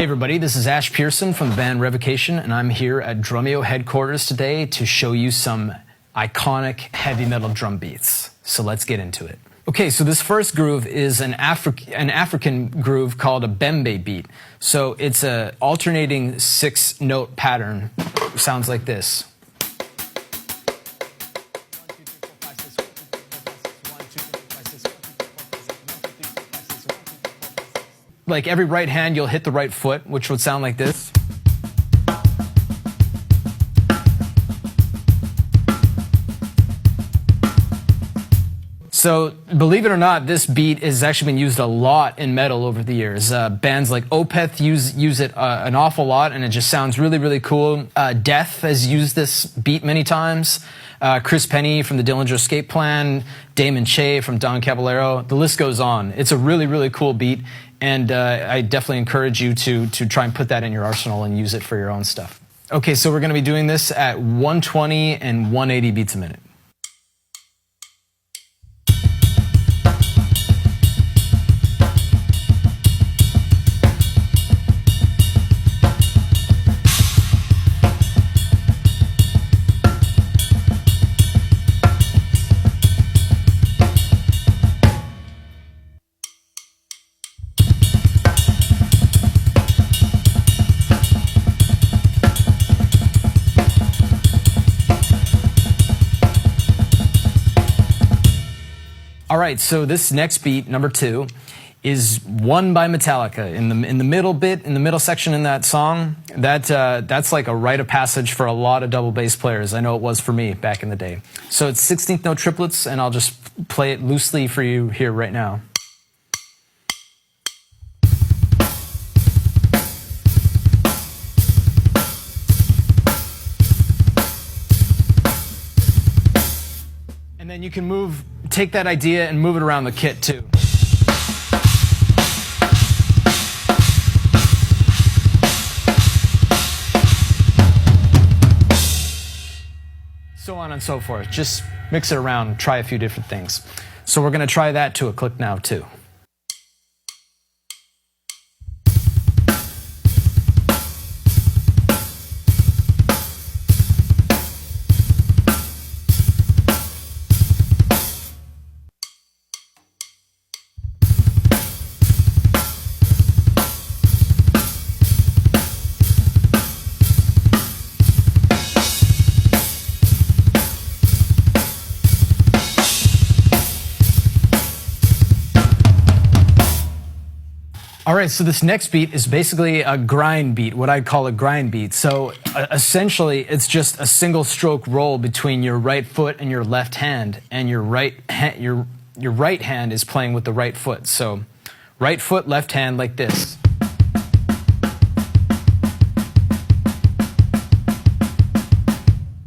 Hey everybody, this is Ash Pearson from the band Revocation, and I'm here at Drumeo headquarters today to show you some iconic heavy metal drum beats. So let's get into it. Okay, so this first groove is an African groove called a bembe beat. So it's a alternating 6-note pattern. Sounds like this. Like every right hand, you'll hit the right foot, which would sound like this. So, believe it or not, this beat has actually been used a lot in metal over the years. Bands like Opeth use it an awful lot, and it just sounds really, really cool. Death has used this beat many times. Chris Penny from the Dillinger Escape Plan, Damon Che from Don Caballero. The list goes on. It's a really, really cool beat, and I definitely encourage you to try and put that in your arsenal and use it for your own stuff. Okay, so we're going to be doing this at 120 and 180 beats a minute. All right, so this next beat, number 2, is One by Metallica. In the middle bit, in the middle section in that song, that's like a rite of passage for a lot of double bass players. I know it was for me back in the day. So it's 16th note triplets, and I'll just play it loosely for you here right now. And then you can take that idea and move it around the kit too. So on and so forth. Just mix it around, try a few different things. So we're going to try that to a click now too. All right, so this next beat is basically a grind beat, what I'd call a grind beat. So essentially, it's just a single stroke roll between your right foot and your left hand, and your right hand is playing with the right foot. So right foot, left hand, like this.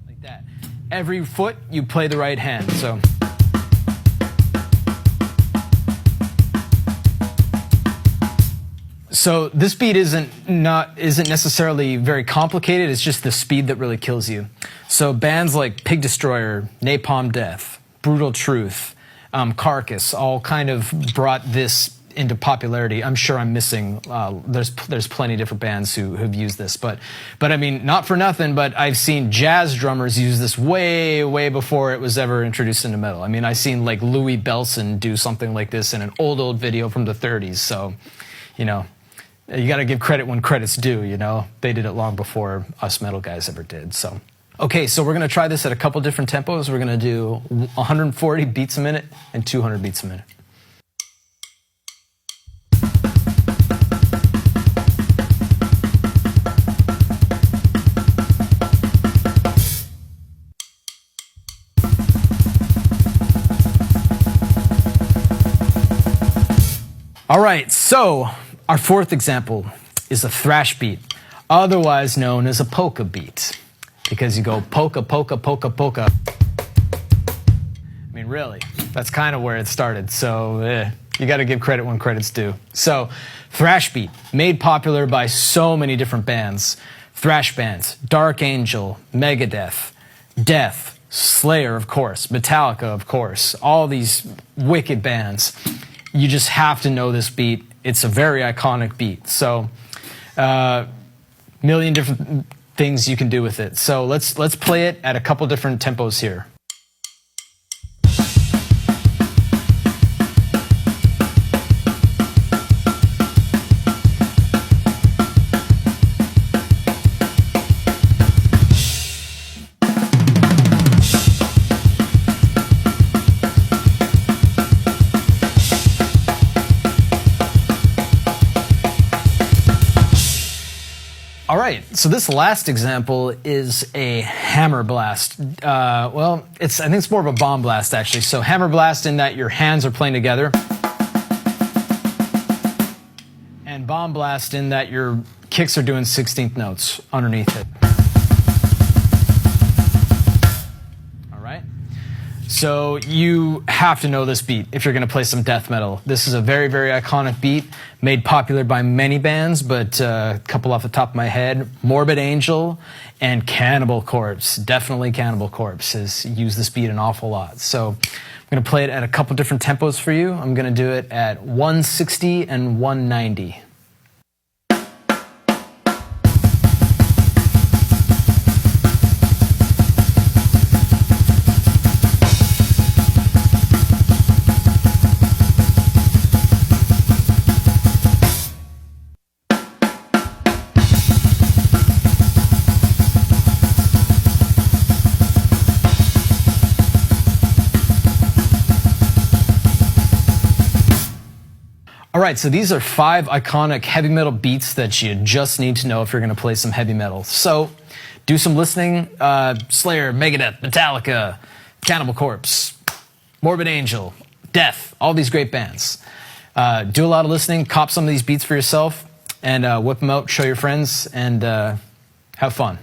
Like that. Every foot, you play the right hand. So this beat isn't necessarily very complicated. It's just the speed that really kills you. So bands like Pig Destroyer, Napalm Death, Brutal Truth, Carcass all kind of brought this into popularity. I'm sure I'm missing. There's plenty of different bands who've used this, but I mean, not for nothing. But I've seen jazz drummers use this way before it was ever introduced into metal. I mean, I've seen like Louis Bellson do something like this in an old video from the 30s. So, you know. You got to give credit when credit's due, you know. They did it long before us metal guys ever did. So, okay, so we're going to try this at a couple different tempos. We're going to do 140 beats a minute and 200 beats a minute. All right, so our fourth example is a thrash beat, otherwise known as a polka beat, because you go polka, polka, polka, polka. I mean, really, that's kind of where it started, so you got to give credit when credit's due. So, thrash beat, made popular by so many different bands. Thrash bands, Dark Angel, Megadeth, Death, Slayer, of course, Metallica, of course, all these wicked bands. You just have to know this beat. It's a very iconic beat. So Million different things you can do with it. So let's play it at a couple different tempos here. All right, so this last example is a hammer blast. Well, I think it's more of a bomb blast, actually. So hammer blast in that your hands are playing together. And bomb blast in that your kicks are doing 16th notes underneath it. All right? So you have to know this beat if you're going to play some death metal. This is a very, very iconic beat, made popular by many bands, but a couple off the top of my head. Morbid Angel and Cannibal Corpse. Definitely Cannibal Corpse has used this beat an awful lot. So I'm going to play it at a couple different tempos for you. I'm going to do it at 160 and 190. All right, so these are 5 iconic heavy metal beats that you just need to know if you're going to play some heavy metal. So do some listening. Slayer, Megadeth, Metallica, Cannibal Corpse, Morbid Angel, Death, all these great bands. Do a lot of listening, cop some of these beats for yourself, and whip them out, show your friends, and have fun.